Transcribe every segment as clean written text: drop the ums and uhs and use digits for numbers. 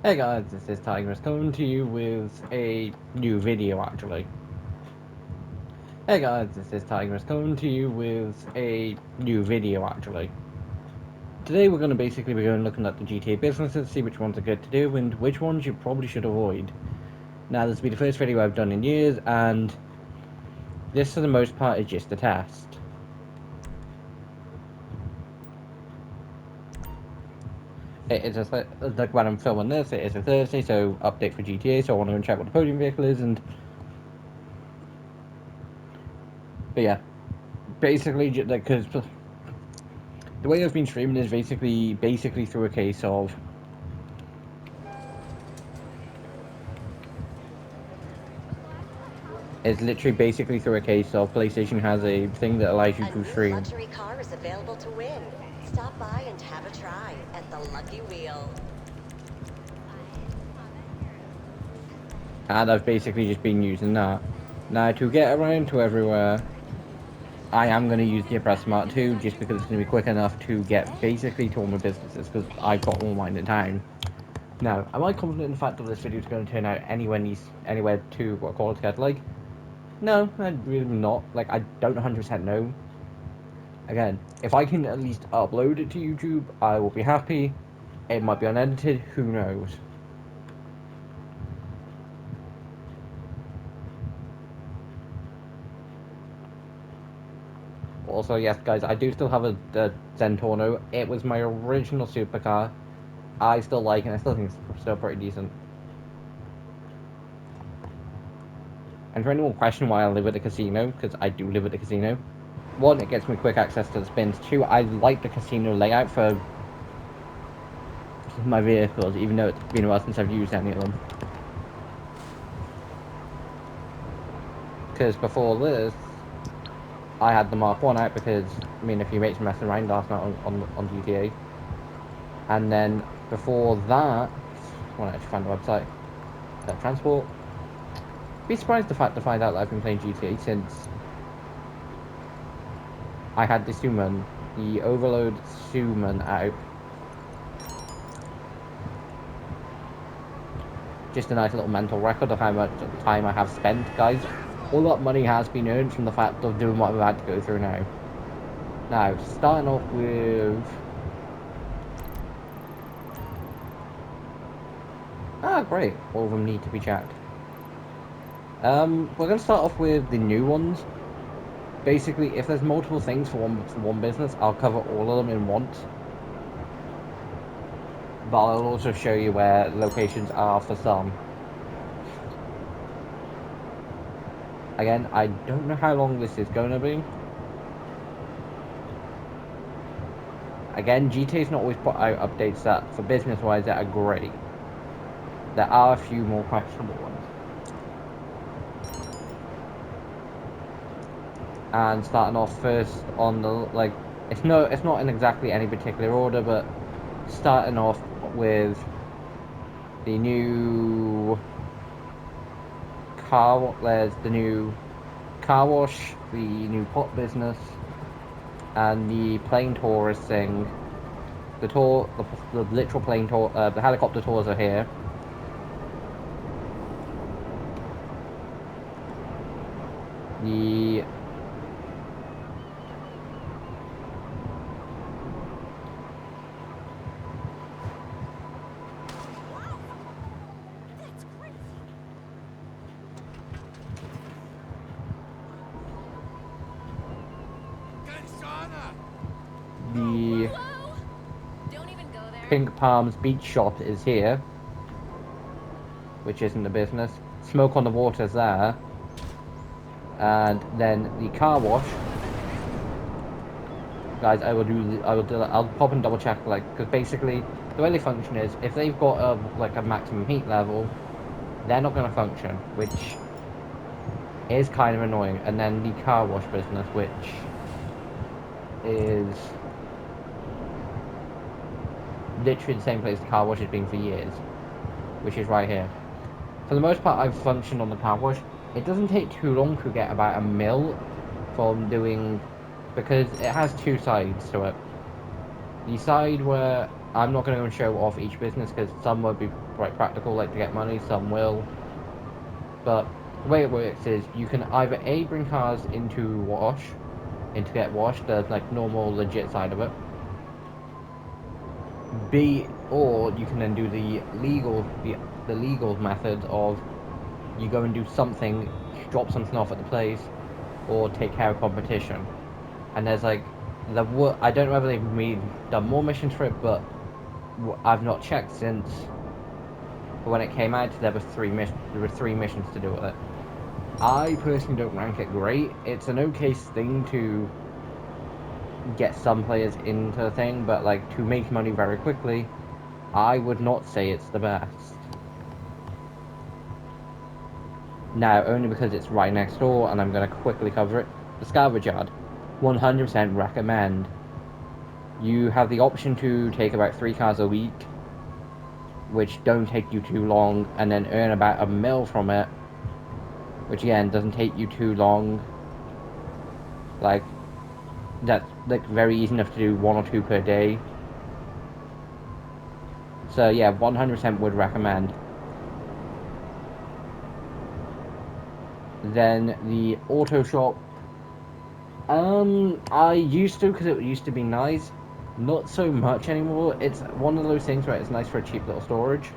Hey guys, this is Tigress coming to you with a new video actually. Hey guys, this is Tigress coming to you with a new video actually. Today we're going to basically be looking at the GTA businesses, see which ones are good to do and which ones you probably should avoid. Now this will be the first video I've done in years, and this for the most part is just a test. It is like when I'm filming this, it is a Thursday, so update for GTA, so I want to go and check what the podium vehicle is, but yeah, basically because the way I've been streaming is basically through a case of PlayStation has a thing that allows you A to new stream. luxury car is available to win. Stop by and have a try at the Lucky Wheel. And I've basically just been using that. Now to get around to everywhere, I am going to use the Press Smart 2 just because it's going to be quick enough to get basically to all my businesses because I've got all mine in town. Now, am I confident in the fact that this video is going to turn out anywhere to what quality I'd like? No, I'm really not. Like, I don't 100% know. Again, if I can at least upload it to YouTube, I will be happy. It might be unedited, who knows. Also, yes, guys, I do still have a Zentorno. It was my original supercar. I still like it, and I still think it's still pretty decent. And for anyone questioning why I live at the casino, because I do live at the casino, one, it gets me quick access to the spins. Two, I like the casino layout for my vehicles, even though it's been a while since I've used any of them. Because before this, I had the Mark 1 out because, I mean, a few mates were messing around last night on GTA. And then before that, I want to actually find the website, Transport. Be surprised to find out that I've been playing GTA since I had the Summon, the Overload Summon out. Just a nice little mental record of how much time I have spent, guys. All that money has been earned from the fact of doing what I'm about to go through now. Now, starting off with... Ah, great. All of them need to be checked. We're going to start off with the new ones. Basically, if there's multiple things for one business, I'll cover all of them in once. But I'll also show you where locations are for some. Again, I don't know how long this is going to be. Again, GTA's not always put out updates that, for business-wise, that are great. There are a few more questionable ones. And starting off first on the, like, it's not in exactly any particular order, but starting off with the new there's the new car wash, the new pot business, and the plane tourist thing. The literal plane tour, the helicopter tours are here. The the Pink Palms Beach Shop is here, which isn't a business. Smoke on the Water's there, and then the car wash. Guys, I'll pop and double check, like, because basically the way they function is if they've got a maximum heat level, they're not going to function, which is kind of annoying. And then the car wash business, which is literally the same place the car wash has been for years, which is right here. For the most part, I've functioned on the car wash. It doesn't take too long to get about a mil from doing, because it has two sides to it. The side where I'm not going to go and show off each business because some will be quite practical, like to get money, some will. But the way it works is you can either A, bring cars into get washed, the like normal legit side of it. B, or you can then do the legal method of you go and do something, drop something off at the place, or take care of competition. And there's like I don't know whether they've done more missions for it, but I've not checked since when it came out. There were three missions to do with it. I personally don't rank it great. It's an okay thing to get some players into the thing, but like to make money very quickly, I would not say it's the best. Now, only because it's right next door, and I'm going to quickly cover it. The Scavenge Yard, 100% recommend. You have the option to take about 3 cars a week, which don't take you too long, and then earn about $1 mil from it, which again doesn't take you too long. Like, that's like very easy enough to do 1 or 2 per day. So yeah, 100% would recommend. Then the auto shop. I used to because it used to be nice. Not so much anymore. It's one of those things where it's nice for a cheap little storage,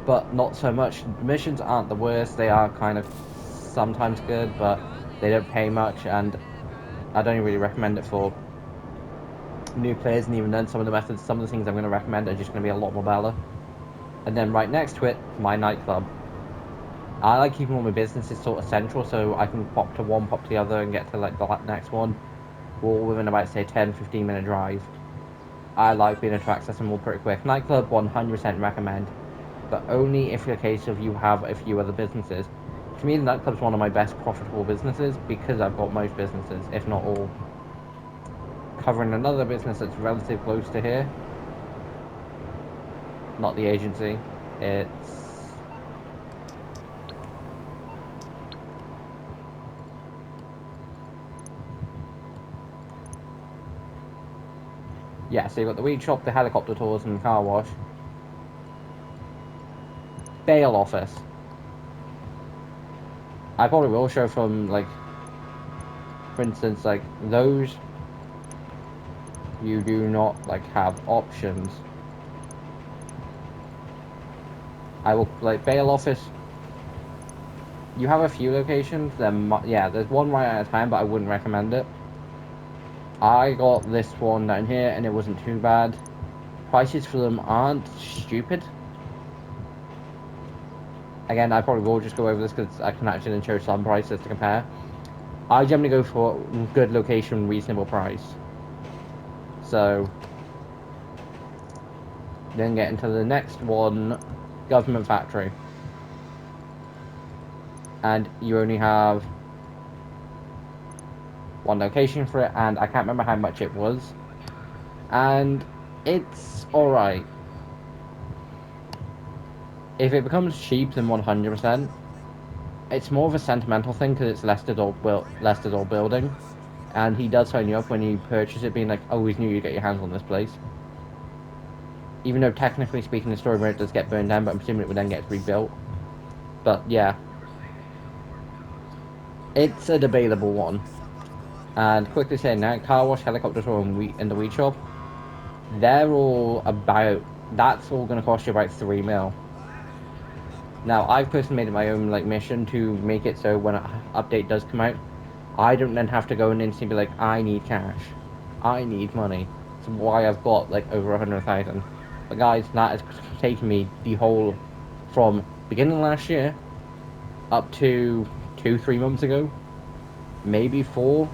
but not so much. Missions aren't the worst. They are kind of sometimes good, but they don't pay much, and I don't really recommend it for new players. And even then, some of the things I'm going to recommend are just going to be a lot more better. And then right next to it, my nightclub. I like keeping all my businesses sort of central, so I can pop to one, pop to the other, and get to like the next one, all within about say 10-15 minute drive. I like being able to access them all pretty quick. Nightclub 100% recommend, but only if you're a case of you have a few other businesses. To me, the nightclub's one of my best profitable businesses because I've got most businesses, if not all. Covering another business that's relatively close to here, not the agency, it's yeah, so you've got the weed shop, the helicopter tours, and the car wash. Bail office. I probably will show from, like, for instance, like, those, you do not, like, have options. I will, like, bail office, you have a few locations, yeah, there's one right out of town, but I wouldn't recommend it. I got this one down here, and it wasn't too bad. Prices for them aren't stupid. Again, I probably will just go over this because I can actually show some prices to compare. I generally go for good location, reasonable price. So, then get into the next one, government factory. And you only have one location for it, and I can't remember how much it was. And it's alright. If it becomes cheap, then 100%. It's more of a sentimental thing because it's Lester's old building. And he does sign you up when you purchase it, being like, oh, we knew you'd get your hands on this place. Even though technically speaking, the story mode does get burned down, but I'm assuming it would then get rebuilt. But yeah, it's a debatable one. And quickly saying now, car wash, helicopter tour, and the weed shop, they're all about, that's all going to cost you about 3 mil. Now, I've personally made it my own like mission to make it so when an update does come out, I don't then have to go and instantly be like, I need cash, I need money. That's why I've got like over 100,000. But guys, that has taken me the whole, from beginning last year up to 2-3 months ago, maybe 4.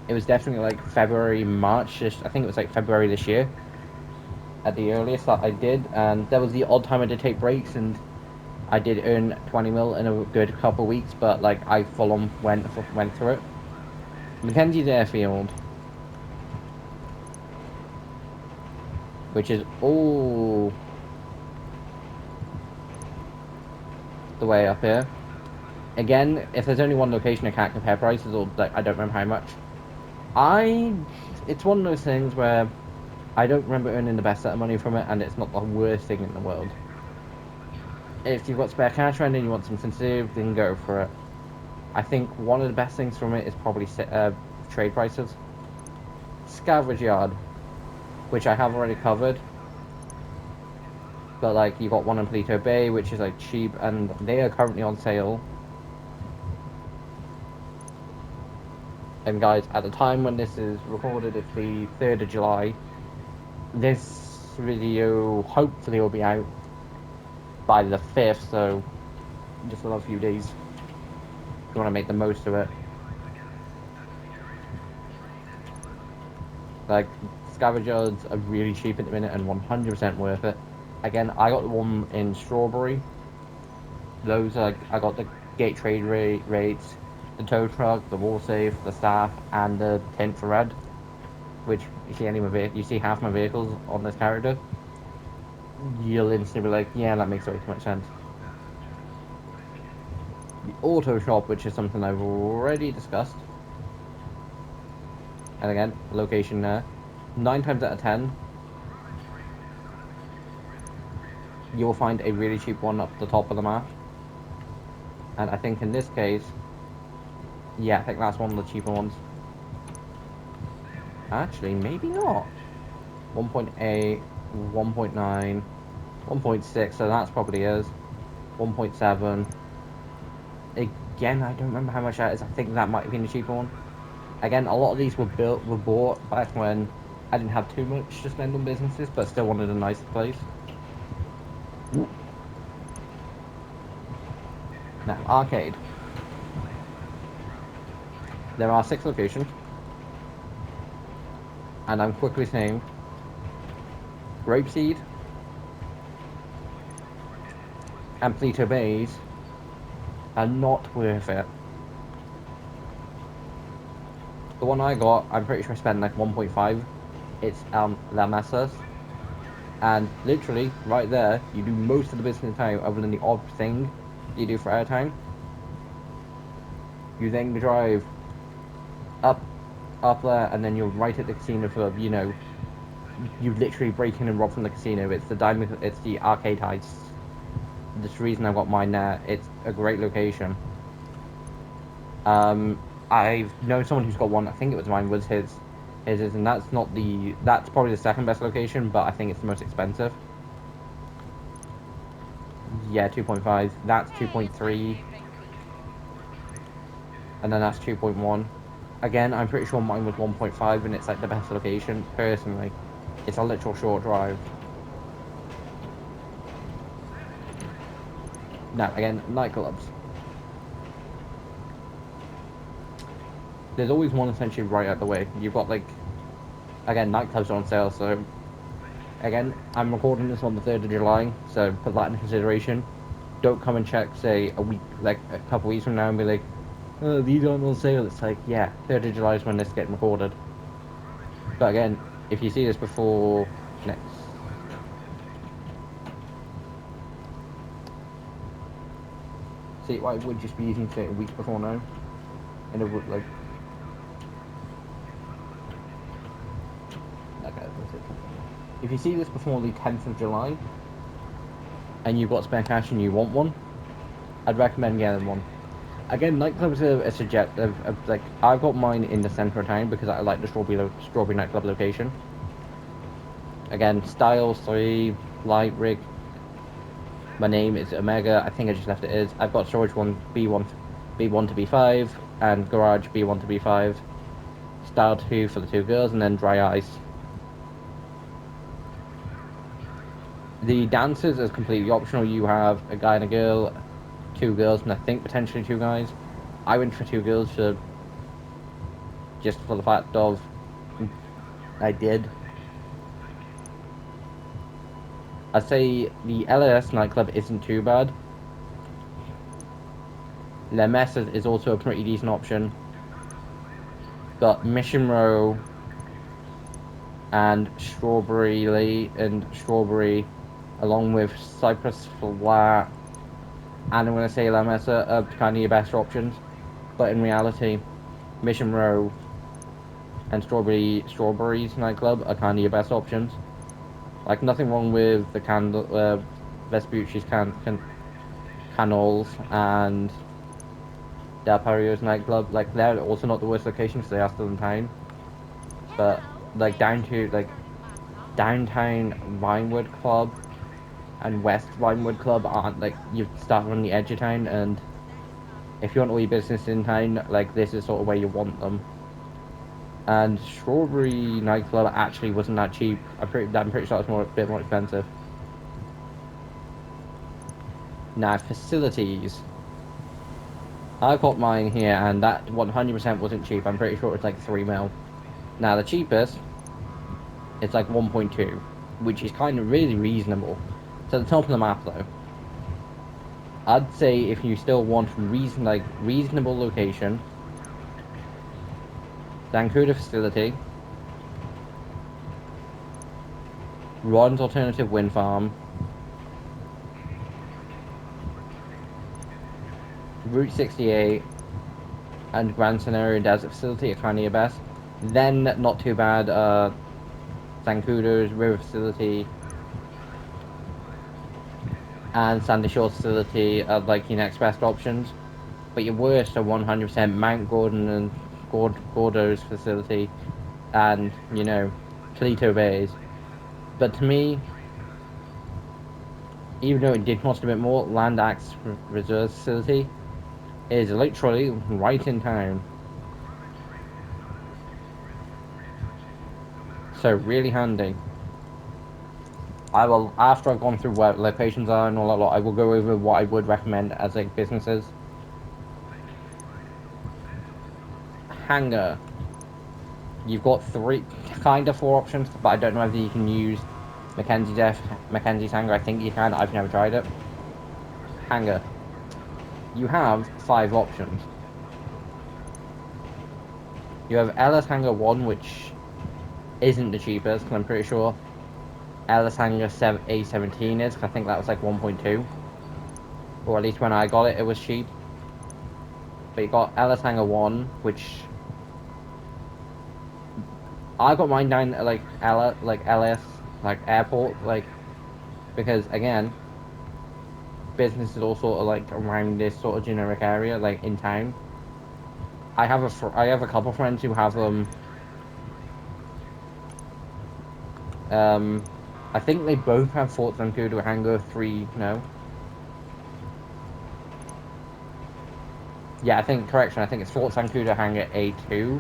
It was definitely like February, March, I think it was like February this year at the earliest that I did, and there was the odd time I did take breaks, and I did earn 20 mil in a good couple of weeks, but like I full on went through it. Mackenzie's Airfield, which is all the way up here. Again, if there's only one location, I can't compare prices, or like I don't remember how much. It's one of those things where I don't remember earning the best set of money from it, and it's not the worst thing in the world. If you've got spare cash around and you want something to do, then go for it. I think one of the best things from it is probably trade prices. Scavenge Yard, which I have already covered, but like you got one in Palito Bay, which is like cheap, and they are currently on sale. And guys, at the time when this is recorded, it's the 3rd of July. This video hopefully will be out by the 5th, so just another few days. If you want to make the most of it. Like, Scavengers are really cheap at the minute and 100% worth it. Again, I got the one in Strawberry. Those are, I got the gate trade rates, the tow truck, the wall safe, the staff, and the tint for red. Which, you see half my vehicles on this character, you'll instantly be like, yeah, that makes way too much sense. The auto shop, which is something I've already discussed. And again, location there. 9 times out of 10, you'll find a really cheap one up the top of the map. And I think in this case, yeah, I think that's one of the cheaper ones. Actually, maybe not. 1.8, 1.9, 1.6, so that's probably is. 1.7. Again, I don't remember how much that is. I think that might have been the cheaper one. Again, a lot of these were bought back when I didn't have too much to spend on businesses, but still wanted a nice place. Now, arcade. There are 6 locations. And I'm quickly saying Grapeseed and Palito Bays are not worth it. The one I got, I'm pretty sure I spent like 1.5. It's La Mesas. And literally, right there, you do most of the business in town other than the odd thing you do for out of town. You then drive up there, and then you're right at the casino for, you know, you literally break in and rob from the casino. It's the arcade heists. That's the reason I got mine there. It's a great location. I've known someone who's got one. I think it was mine was his, and that's probably the second best location, but I think it's the most expensive. Yeah, 2.5. That's 2.3, and then that's 2.1. Again, I'm pretty sure mine was 1.5, and it's like the best location personally. It's a literal short drive. Now, again, nightclubs. There's always one essentially right out the way. You've got, like, again, nightclubs are on sale, so, again, I'm recording this on the 3rd of July, so put that in consideration. Don't come and check, say, a couple weeks from now and be like, oh, these aren't on sale. It's like, yeah, 3rd of July is when this is getting recorded. But again, if you see this before next... See, I would just be using it a week before now. And it would, like... Okay, that's it. If you see this before the 10th of July, and you've got spare cash and you want one, I'd recommend getting one. Again, nightclubs are subjective. Like, I've got mine in the centre of town because I like the Strawberry nightclub location. Again, Styles 3, Light Rig. My name is Omega. I think I just left it as. I've got Storage 1, B1 to B5, and Garage B1 to B5. Style 2 for the 2 girls, and then Dry Ice. The dancers is completely optional. You have a guy and a girl, 2 girls, and I think potentially 2 guys. I went for 2 girls just for the fact of I did. I'd say the LAS nightclub isn't too bad. La Mesa is also a pretty decent option. But Mission Row and Strawberry, along with Cypress Flat, and I'm going to say La Mesa are kind of your best options. But in reality, Mission Row and Strawberries nightclub are kind of your best options. Like, nothing wrong with the Vespucci's Canals and Del Perio's nightclub. Like, they're also not the worst locations, they are still in town. But, like, downtown Vinewood Club and West Vinewood Club aren't, like, you start on the edge of town, and if you want all your business in town, like, this is sort of where you want them. And Strawberry nightclub actually wasn't that cheap. I'm pretty sure it's a bit more expensive. Now, facilities. I got mine here, and that 100% wasn't cheap. I'm pretty sure it's like 3 mil. Now, the cheapest, it's like 1.2, which is kind of really reasonable. It's at the top of the map, though. I'd say if you still want reasonable location, Zancuda facility, Ron's Alternative Wind Farm, Route 68, and Gran Canaria Desert Facility are kind of your best. Then, not too bad, Zancuda's River Facility and Sandy Shores Facility are like your next best options. But your worst are 100% Mount Gordon and Gordo's Facility and, you know, Toledo Bays. But to me, even though it did cost a bit more, Land Axe Reserve Facility is literally right in town. So really handy. I will, after I've gone through where locations are and all that lot, I will go over what I would recommend as like businesses. Hangar. You've got four options, but I don't know whether you can use Mackenzie's hangar. I think you can. I've never tried it. Hangar. You have 5 options. You have Ellis Hangar 1, which isn't the cheapest, because I'm pretty sure Ellis Hangar A17 is, because I think that was like 1.2. Or at least when I got it, it was cheap. But you got Ellis Hangar 1, which I got mine down at LS, like airport, like, because again, business is all sort of like around this sort of generic area, like in town. I have a couple friends who have them. I think they both have Fort Zancudo Hangar 3. No. Yeah, I think it's Fort Zancudo Hangar A2.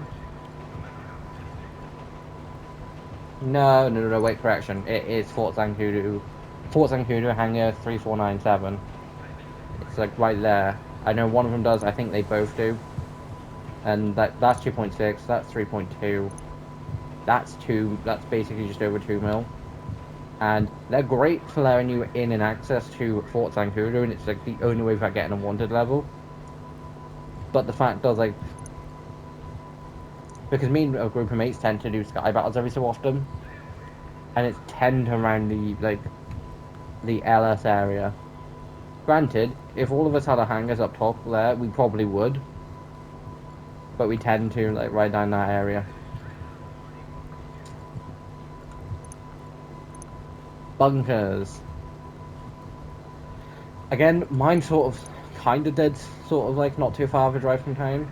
No, wait, correction. It is Fort Zancudo Hangar 3497. It's like right there. I know one of them does, I think they both do. And that's 2.6, that's 3.2. That's basically just over 2 mil. And they're great for letting you in and access to Fort Zancudo, and it's like the only way for getting a wanted level. But the fact does, like, because me and a group of mates tend to do sky battles every so often, and it's tend around the LS area. Granted, if all of us had our hangars up top there, we probably would, but we tend to like right down that area. Bunkers. Again, mine sort of kind of dead, sort of like not too far of a drive from town.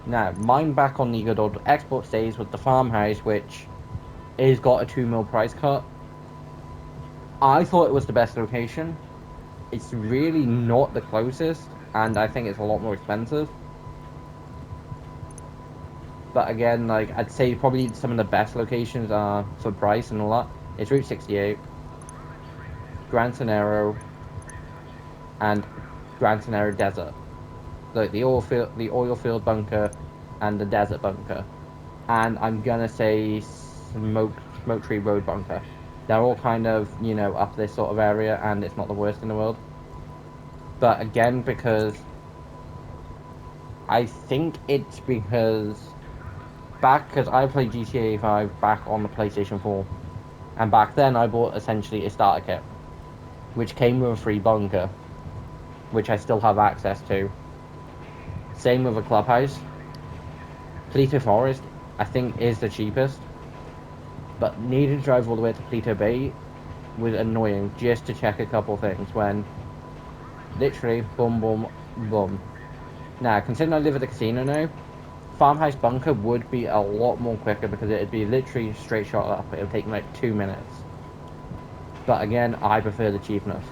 Now, mine back on the good old Xbox days with the farmhouse, which is got a 2 mil price cut. I thought it was the best location. It's really not the closest, and I think it's a lot more expensive. But again, like, I'd say probably some of the best locations are, for price and all that, it's Route 68, Gran Cenaro, and Gran Cenaro Desert. Like the oil field bunker, and the desert bunker. And I'm gonna say Smoke Tree Road bunker. They're all kind of, you know, up this sort of area, and it's not the worst in the world. But again, because I think it's because I played GTA 5 back on the PlayStation 4, and back then I bought essentially a starter kit, which came with a free bunker, which I still have access to. Same with a clubhouse. Toledo Forest I think is the cheapest. But needing to drive all the way to Pleto Bay was annoying just to check a couple things when literally boom, boom, boom. Now, considering I live at the casino now, Farmhouse Bunker would be a lot more quicker because it'd be literally straight shot up. It would take me like 2 minutes. But again, I prefer the cheapness.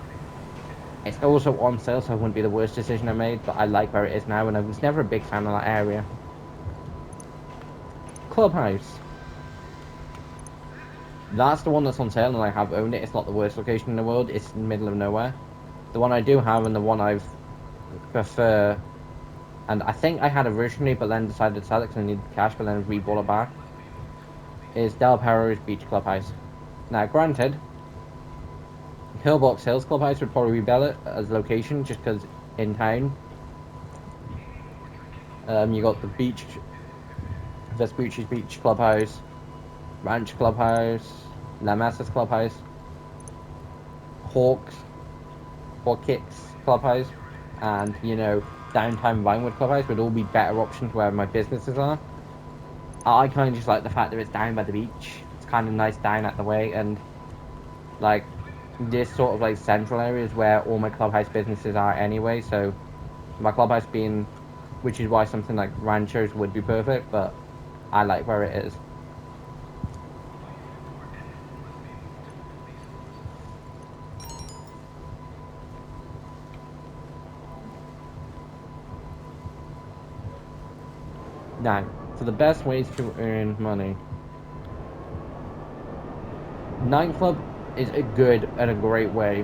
It's also on sale, so it wouldn't be the worst decision I made, but I like where it is now, and I was never a big fan of that area. Clubhouse. That's the one that's on sale, and I have owned it. It's not the worst location in the world. It's in the middle of nowhere. The one I do have, and the one I prefer, and I think I had originally, but then decided to sell it because I needed cash, but then re-bought it back, is Del Perro's Beach Clubhouse. Now, granted, Hillbox Hills Clubhouse would probably be better as a location, just because in town. You got the beach, Vespucci's Beach Clubhouse, Ranch Clubhouse, La Masa's Clubhouse, Hawks Clubhouse, and downtown Vinewood Clubhouse would all be better options where my businesses are. I kind of just like the fact that it's down by the beach. It's kind of nice down at the way, and like this sort of like central areas where all my clubhouse businesses are anyway. So my clubhouse being, which is why something like Ranchos would be perfect, but I like where it is. Now, for the best ways to earn money. Nightclub is a good and a great way.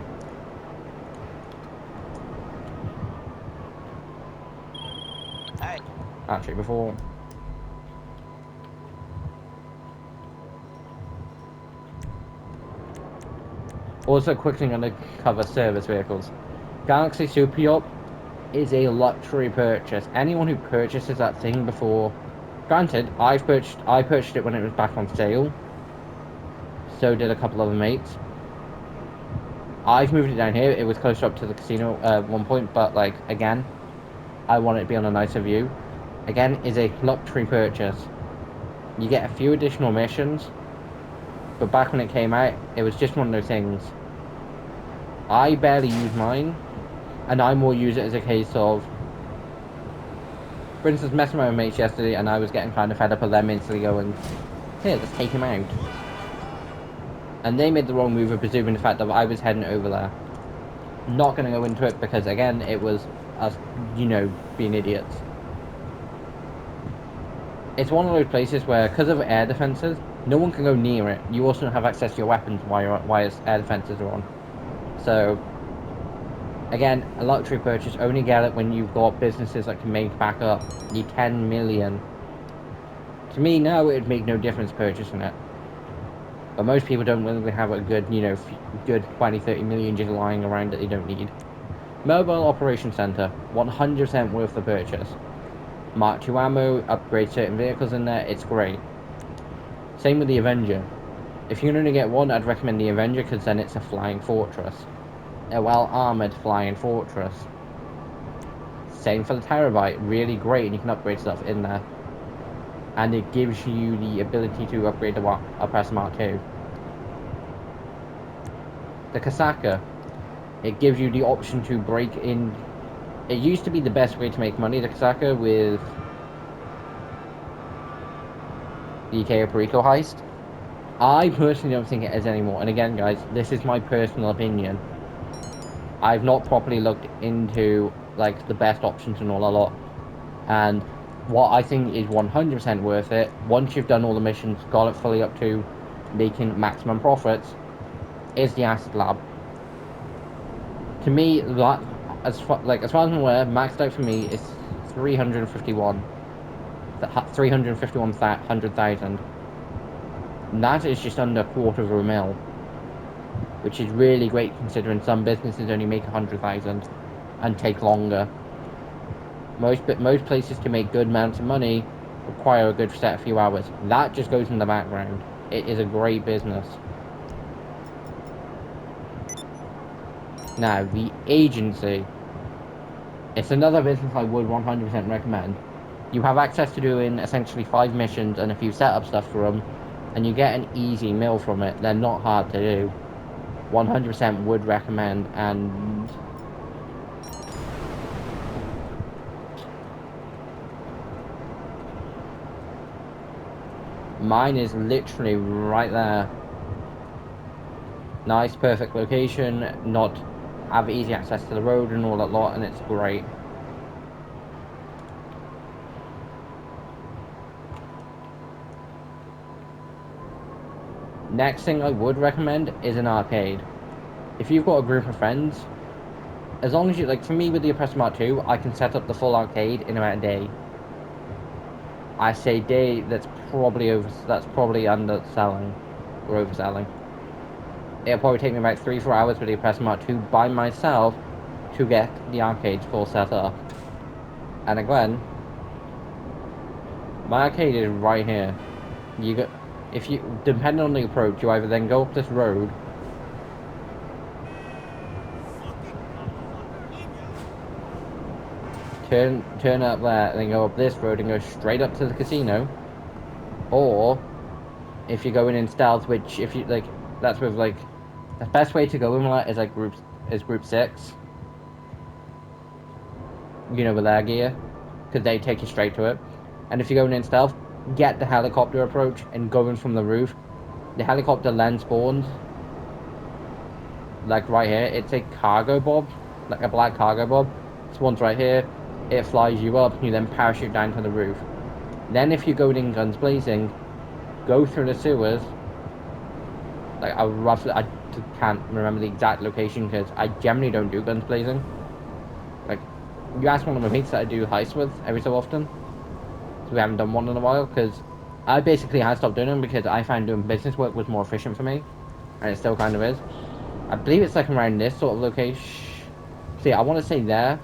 Hey. Actually, before... Also, quickly going to cover service vehicles. Galaxy Super Yacht is a luxury purchase. Anyone who purchases that thing before... Granted, I purchased it when it was back on sale. So did a couple other mates. I've moved it down here. It was closer up to the casino at one point, but like again, I want it to be on a nicer view. Again, is a luxury purchase. You get a few additional missions, but back when it came out, it was just one of those things. I barely use mine, and I more use it as a case of, for instance, messing with my mates yesterday, and I was getting kind of fed up of them instantly going, here, let's take him out. And they made the wrong move of presuming the fact that I was heading over there. Not going to go into it because, again, it was us, being idiots. It's one of those places where, because of air defenses, no one can go near it. You also don't have access to your weapons while its air defenses are on. So, again, a luxury purchase, only get it when you've got businesses that can make back up the 10 million. To me, now it would make no difference purchasing it. But most people don't really have a good, good 20, 30 million just lying around that they don't need. Mobile Operations Center, 100% worth the purchase. Mark II ammo, upgrade certain vehicles in there, it's great. Same with the Avenger. If you're going to get one, I'd recommend the Avenger because then it's a flying fortress. A well-armored flying fortress. Same for the Terabyte, really great, and you can upgrade stuff in there. And it gives you the ability to upgrade the Oppressor Mark II. The Kasaka, it gives you the option to break in. It used to be the best way to make money, the Kasaka, with the Cayo Perico heist. I personally don't think it is anymore. And again, guys, this is my personal opinion. I've not properly looked into like the best options and all a lot. And what I think is 100% worth it, once you've done all the missions, got it fully up to making maximum profits, is the Acid Lab. To me, that, as far as I'm aware, maxed out for me is 351,000. That is just under $250,000, which is really great considering some businesses only make 100,000 and take longer. Most places to make good amounts of money require a good set of few hours. That just goes in the background. It is a great business. Now, the agency. It's another business I would 100% recommend. You have access to doing essentially 5 missions and a few setup stuff for them, and you get an easy meal from it. They're not hard to do. 100% would recommend, and mine is literally right there. Nice, perfect location, not have easy access to the road and all that lot, and it's great. Next thing I would recommend is an arcade. If you've got a group of friends, as long as you, like for me with the Oppressor Mark 2, I can set up the full arcade in about a day. I say day, that's probably underselling or overselling. It'll probably take me about 3-4 hours with the Oppressor Mark 2 by myself to get the arcades full set up. And again, my arcade is right here. You go, if you, depending on the approach, you either then go up this road, turn up there, and then go up this road and go straight up to the casino. Or if you're going in stealth, which if you like, that's with like the best way to go in that is like group 6. You know, with their gear, because they take you straight to it. And if you're going in stealth, get the helicopter approach and go in from the roof. The helicopter then spawns like right here. It's a cargo bob, like a black cargo bob. Spawns right here. It flies you up. You then parachute down to the roof. Then if you're going in guns blazing, go through the sewers. Like I can't remember the exact location because I generally don't do guns blazing. Like, you ask one of my mates that I do heists with every so often. So we haven't done one in a while because I basically had stopped doing them because I found doing business work was more efficient for me, and it still kind of is. I believe it's like around this sort of location. See, I want to say there.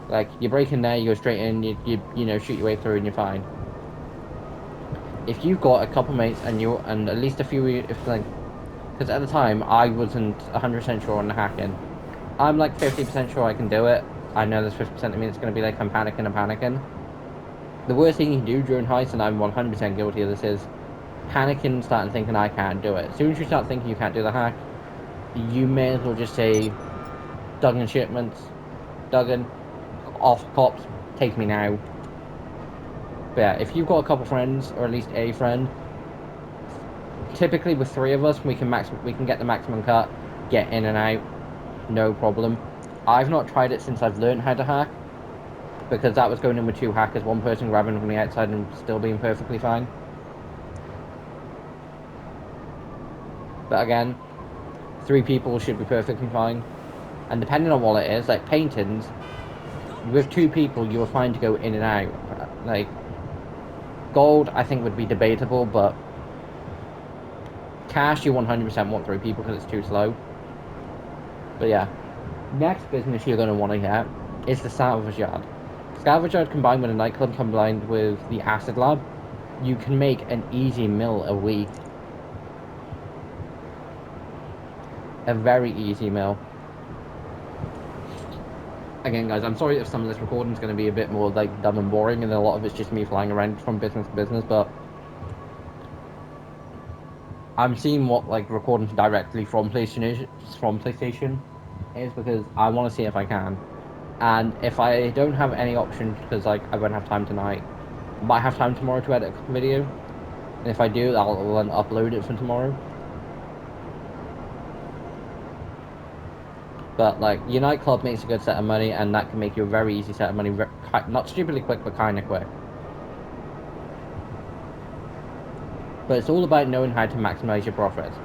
Like, you break in there, you go straight in, you know, shoot your way through and you're fine. If you've got a couple mates and at least a few, if like, because at the time I wasn't 100% sure on the hacking. I'm like 50% sure I can do it. I know there's 50% of me that's going to be like, I'm panicking. The worst thing you can do during heists, and I'm 100% guilty of this, is panicking, starting thinking I can't do it. As soon as you start thinking you can't do the hack, you may as well just say, Duggan shipments, Duggan, off cops, take me now. But yeah, if you've got a couple friends, or at least a friend, typically with 3 of us, we can get the maximum cut, get in and out, no problem. I've not tried it since I've learned how to hack, because that was going in with 2 hackers, one person grabbing from the outside and still being perfectly fine. But again, 3 people should be perfectly fine. And depending on what it is, like paintings, with 2 people you are fine to go in and out. Like, gold I think would be debatable, but cash you 100% want 3 people because it's too slow. But yeah, next business you're going to want to get is the salvage yard. Salvage yard combined with a nightclub combined with the acid lab, you can make an easy mil a week. A very easy mil. Again, guys, I'm sorry if some of this recording is going to be a bit more like dumb and boring, and a lot of it's just me flying around from business to business, but I'm seeing what like recording directly from PlayStation is because I want to see if I can. And if I don't have any options, because like I won't have time tonight, I might have time tomorrow to edit a video. And if I do, I'll then upload it for tomorrow. But like, your nightclub makes a good set of money, and that can make you a very easy set of money, not stupidly quick, but kind of quick. But it's all about knowing how to maximize your profits.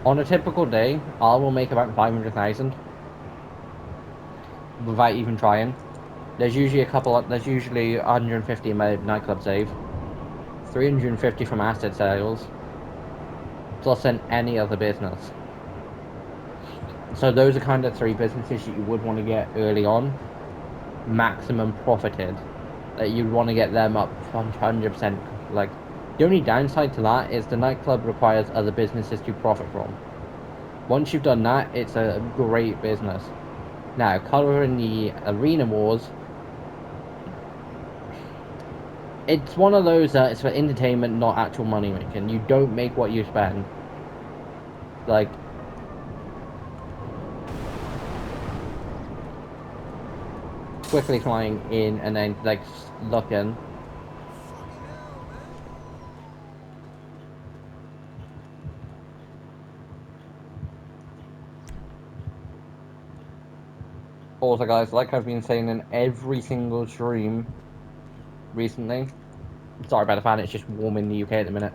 On a typical day, I will make about 500,000 without even trying. There's usually 150 in my nightclub save, 350 from asset sales, plus then any other business. So those are kind of 3 businesses that you would want to get early on, maximum profited. That you'd want to get them up 100%. Like, the only downside to that is the nightclub requires other businesses to profit from. Once you've done that, it's a great business. Now, covering the arena wars, It's one of those that it's for entertainment, not actual money making. You don't make what you spend. Like, quickly flying in and then, like, looking. Also, guys, like I've been saying in every single stream recently, sorry about the fan, it's just warm in the UK at the minute.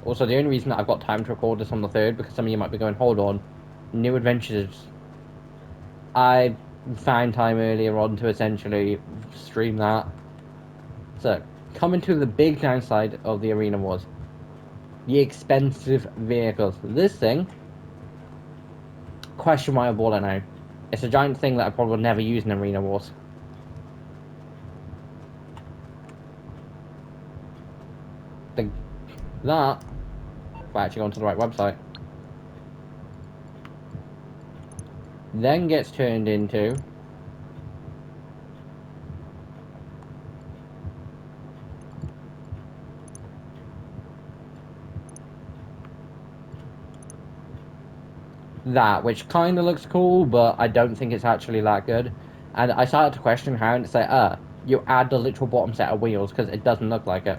Also, the only reason that I've got time to record this on the 3rd, because some of you might be going, hold on, New Adventures. I found time earlier on to essentially stream that. So, coming to the big downside of the Arena Wars, the expensive vehicles. This thing, question why I bought it now. It's a giant thing that I probably would never use in Arena Wars. That, if I actually go onto the right website, then gets turned into that, which kind of looks cool, but I don't think it's actually that good. And I started to question how, and say, you add the literal bottom set of wheels, because it doesn't look like it.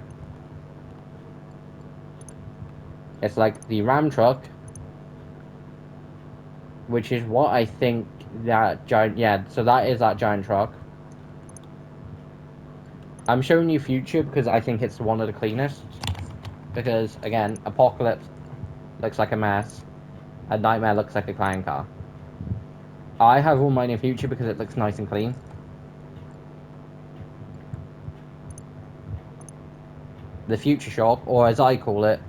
It's like the Ram truck, which is what I think that giant, yeah, so that is that giant truck. I'm showing you Future because I think it's one of the cleanest. Because, again, Apocalypse looks like a mess, and Nightmare looks like a clown car. I have all mine in Future because it looks nice and clean. The Future Shock, or as I call it,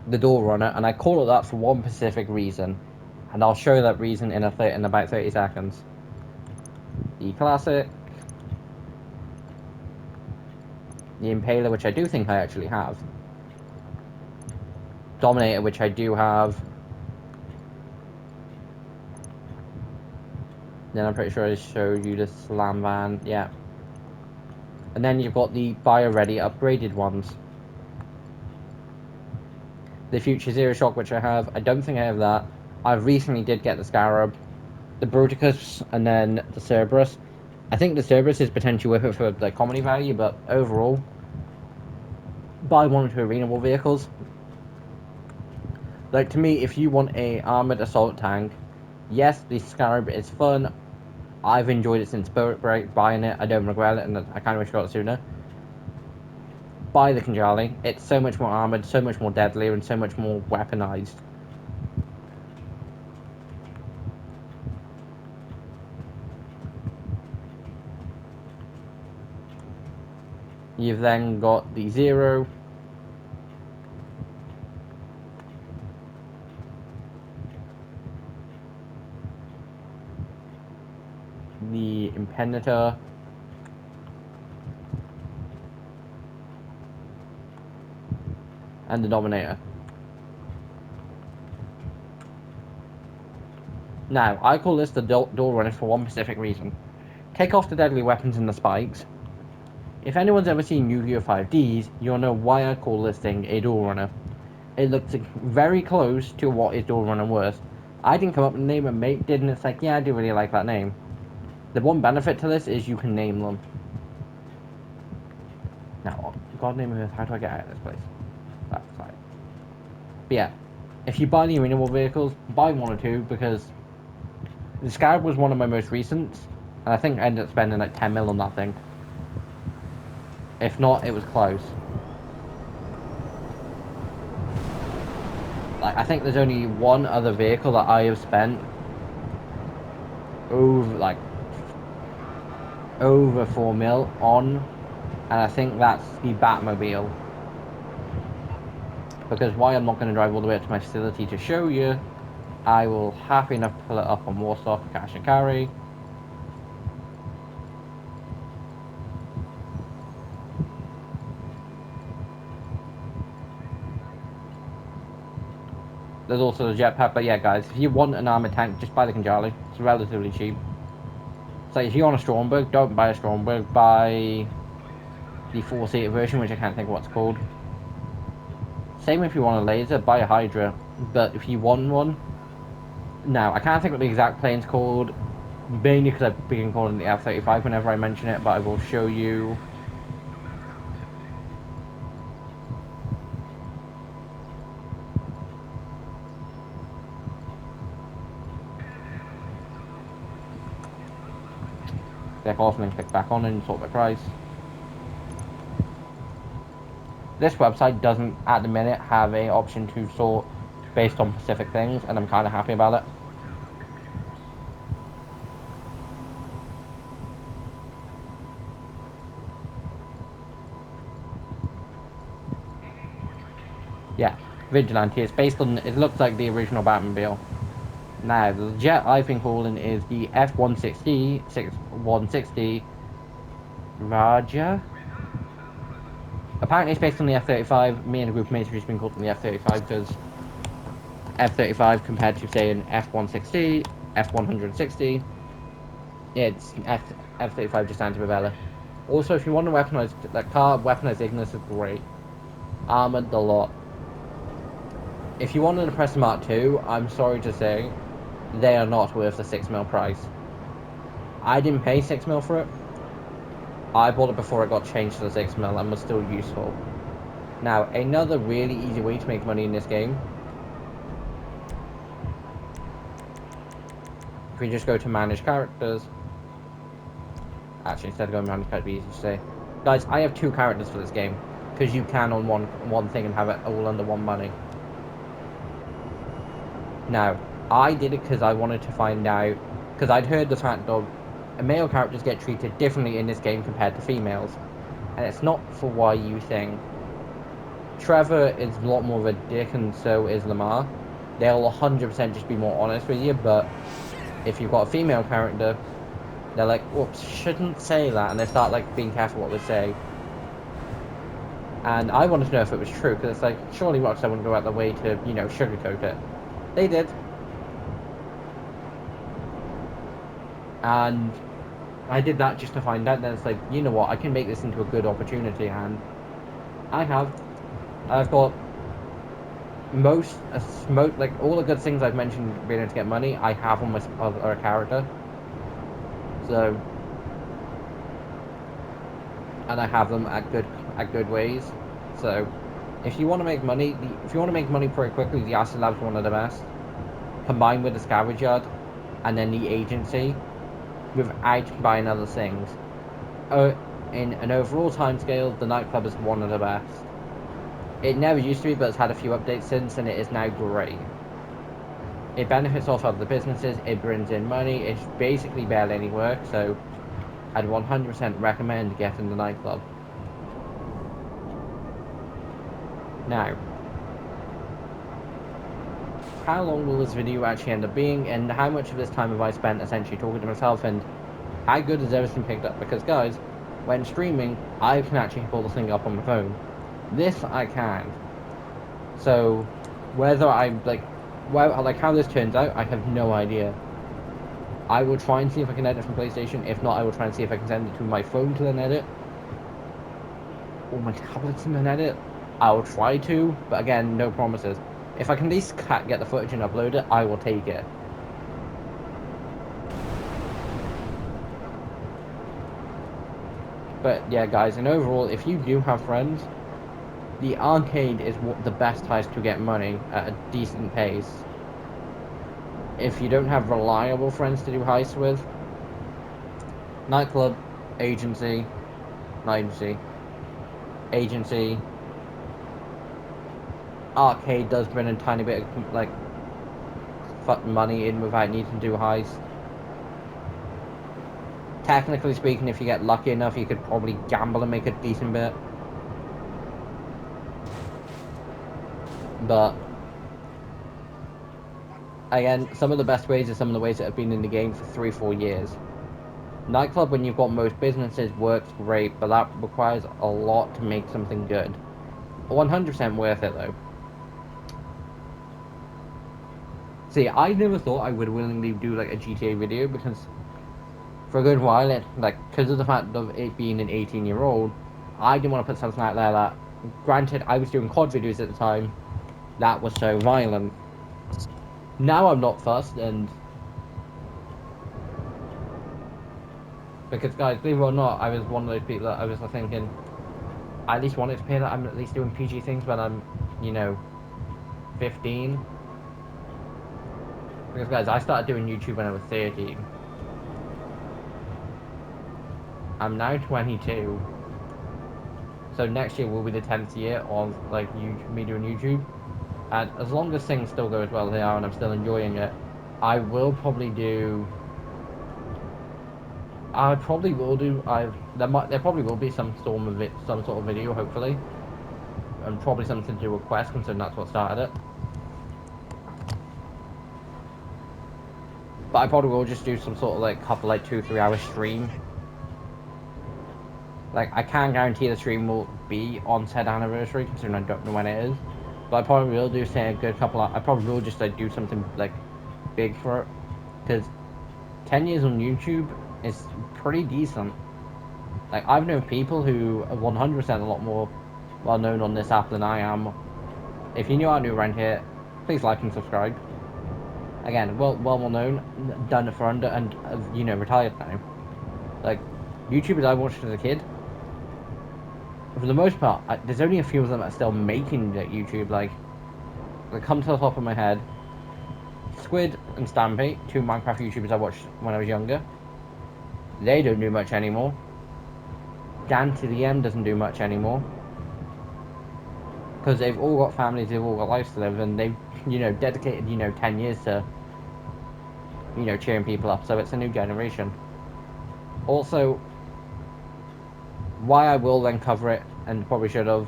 the Door Runner, and I call it that for one specific reason. And I'll show that reason in about 30 seconds. The Classic. The Impaler, which I do think I actually have. Dominator, which I do have. Then I'm pretty sure I showed you the Slam Van, yeah. And then you've got the Bio-Ready upgraded ones. The Future Zero Shock, which I have. I don't think I have that. I recently did get the Scarab, the Bruticus, and then the Cerberus. I think the Cerberus is potentially worth it for the comedy value, but overall, buy one or two Arena War vehicles. Like, to me, if you want a armored assault tank, yes, the Scarab is fun. I've enjoyed it since Spirit Break, buying it. I don't regret it, and I kind of wish I got it sooner. Buy the Kanjali. It's so much more armored, so much more deadlier, and so much more weaponized. You've then got the Zero. The Impenitor. And the Dominator. Now, I call this the Door Runner for one specific reason. Take off the deadly weapons and the spikes. If anyone's ever seen Yu-Gi-Oh! 5Ds, you'll know why I call this thing a Door Runner. It looks very close to what is Door Runner worth. I didn't come up with the name, a mate did, and it's like, yeah, I do really like that name. The one benefit to this is you can name them. Now, God name Earth, how do I get out of this place? That's right. But yeah, if you buy the Arena War vehicles, buy one or two, because the Scarab was one of my most recent, and I think I ended up spending like 10 mil on that thing. If not, it was close. Like, I think there's only one other vehicle that I have spent over 4 mil on, and I think that's the Batmobile. Because why I'm not going to drive all the way up to my facility to show you, I will happy enough pull it up on Warsaw for cash and carry. There's also the jetpack, but yeah, guys, if you want an armored tank, just buy the Kanjali. It's relatively cheap. So if you want a Stromberg, don't buy a Stromberg, buy the 4-seater version, which I can't think of what's called. Same if you want a laser, buy a Hydra. But if you want one, now I can't think what the exact plane's called, mainly because I've been calling the F-35 whenever I mention it, but I will show you. Click off and then click back on and sort the price. This website doesn't, at the minute, have an option to sort based on specific things, and I'm kind of happy about it. Yeah, Vigilante. It's based on, it looks like the original Batmobile. Now, the jet I've been calling is the F-160 Raja. Apparently it's based on the F-35. Me and a group of mates have just been calling the F-35 because F-35 compared to, say, an F-160, F-160, it's F-35 just anti-Bavella. Also, if you want to weaponize that car, weaponized Ignis is great. Armored a lot. If you want an Oppressor Mark II, I'm sorry to say, they are not worth the $6 price. I didn't pay $6 for it. I bought it before it got changed to the $6 and was still useful. Now, another really easy way to make money in this game, if we just go to manage characters, actually instead of going manage characters, it'd be easy to say, guys, I have 2 characters for this game, because you can on one thing and have it all under one money. Now, I did it because I wanted to find out, because I'd heard the fact that male characters get treated differently in this game compared to females, and it's not for why you think. Trevor is a lot more of a dick, and so is Lamar. They'll 100% just be more honest with you, but if you've got a female character, they're like, whoops, shouldn't say that, and they start like being careful what they say. And I wanted to know if it was true, because it's like, surely Rockstar wouldn't go out their way to, you know, sugarcoat it. They did. And I did that just to find out, then it's like, you know what, I can make this into a good opportunity, and I have. I've got like all the good things I've mentioned being able to get money, I have on my other character. So, and I have them at good ways. So, if you want to make money, pretty quickly, the Acid Lab's one of the best. Combined with the Scavenge Yard, and then the agency, without buying other things. In an overall timescale, the nightclub is one of the best. It never used to be, but it's had a few updates since, and it is now great. It benefits off other businesses, it brings in money, it's basically barely any work, so I'd 100% recommend getting the nightclub. Now, how long will this video actually end up being, and how much of this time have I spent essentially talking to myself, and how good is everything picked up? Because guys, when streaming, I can actually pull the thing up on my phone. This I can. So, whether I'm like how this turns out, I have no idea. I will try and see if I can edit from PlayStation. If not, I will try and see if I can send it to my phone to then edit, or my tablet to then edit. I will try to, but again, no promises. If I can at least get the footage and upload it, I will take it. But yeah, guys, and overall, if you do have friends, the arcade is the best place to get money at a decent pace. If you don't have reliable friends to do heists with, nightclub, agency, arcade does bring a tiny bit of like money in without needing to do heists. Technically speaking, if you get lucky enough, you could probably gamble and make a decent bit. But again, some of the best ways are some of the ways that have been in the game for 3-4 years. Nightclub, when you've got most businesses, works great, but that requires a lot to make something good. 100% worth it though. See, I never thought I would willingly do like a GTA video, because for a good while, because of the fact of it being an 18-year-old, I didn't want to put something out there that, granted, I was doing COD videos at the time, that was so violent. Now I'm not fussed, and because guys, believe it or not, I was one of those people that I was thinking, I at least wanted to pay that I'm at least doing PG things when I'm, 15. Because guys, I started doing YouTube when I was 13. I'm now 22. So next year will be the 10th year of me doing YouTube. And as long as things still go as well as they are and I'm still enjoying it, I will probably do. I probably will do. There probably will be some sort of video, hopefully, and probably something to do with Quest, considering that's what started it. But I probably will just do some sort of couple 2-3 hour stream. I can't guarantee the stream will be on said anniversary, considering I don't know when it is. But I probably will do say a good couple. I probably will just do something big for it, because 10 years on YouTube is pretty decent. I've known people who are 100% a lot more well known on this app than I am. If you're new out new around here, please like and subscribe. Again, well known, done it for under, and retired now. YouTubers I watched as a kid, for the most part, there's only a few of them that are still making YouTube. They come to the top of my head. Squid and Stampy, 2 Minecraft YouTubers I watched when I was younger. They don't do much anymore. Dan to the M doesn't do much anymore. Because they've all got families, they've all got lives to live, and they've, dedicated, 10 years to, cheering people up. So it's a new generation. Also, why I will then cover it, and probably should have,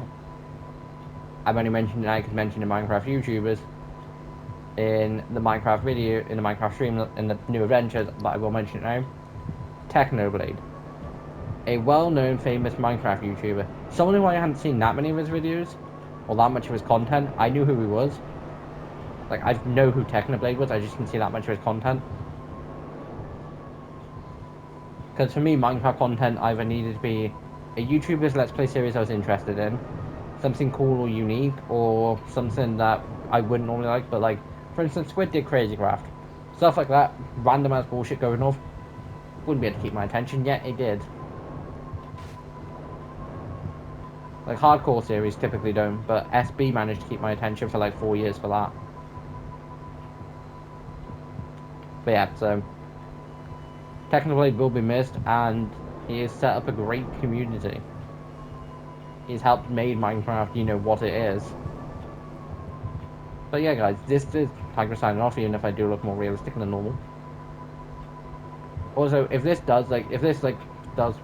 I've only mentioned it, I could mention the Minecraft YouTubers in the Minecraft video, in the Minecraft stream, in the new adventures, but I will mention it now. Technoblade, a well-known, famous Minecraft YouTuber, someone who I hadn't seen that many of his videos, or that much of his content. I knew who he was. I know who Technoblade was, I just didn't see that much of his content. Because for me, Minecraft content either needed to be a YouTuber's Let's Play series I was interested in, something cool or unique, or something that I wouldn't normally like, but for instance, Squid did Crazy Craft. Stuff like that, random ass bullshit going off, wouldn't be able to keep my attention, yet it did. Hardcore series typically don't, but SB managed to keep my attention for 4 years for that. But yeah, so Technoblade will be missed, and he has set up a great community. He's helped made Minecraft, what it is. But yeah, guys, this is Tiger signing off, even if I do look more realistic than normal. Also, if this does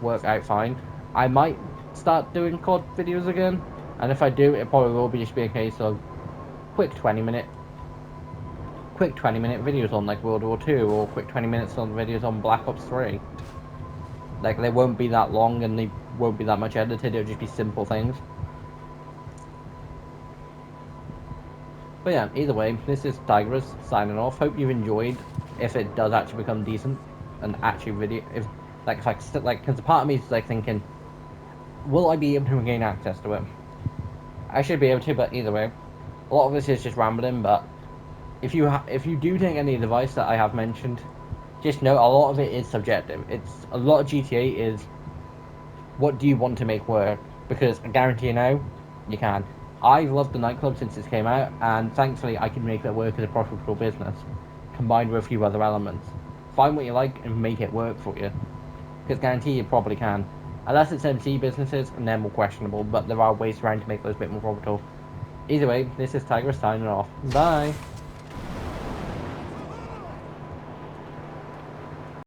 work out fine, I might start doing COD videos again. And if I do, it probably will just be a case of quick 20 minute videos on World War II, or quick 20 minutes on videos on Black Ops 3. They won't be that long, and they won't be that much edited, it'll just be simple things. But yeah, either way, this is Tigress signing off. Hope you've enjoyed, if it does actually become decent, and actually video, if because a part of me is thinking, will I be able to gain access to it? I should be able to, but either way, a lot of this is just rambling. But if you do take any advice that I have mentioned, just know a lot of it is subjective. It's a lot of GTA is, what do you want to make work? Because I guarantee you now, you can. I've loved the nightclub since it came out, and thankfully I can make that work as a profitable business, combined with a few other elements. Find what you like and make it work for you. Because guarantee you probably can. Unless it's MC businesses, and they're more questionable, but there are ways around to make those a bit more profitable. Either way, this is Tigress signing off. Bye!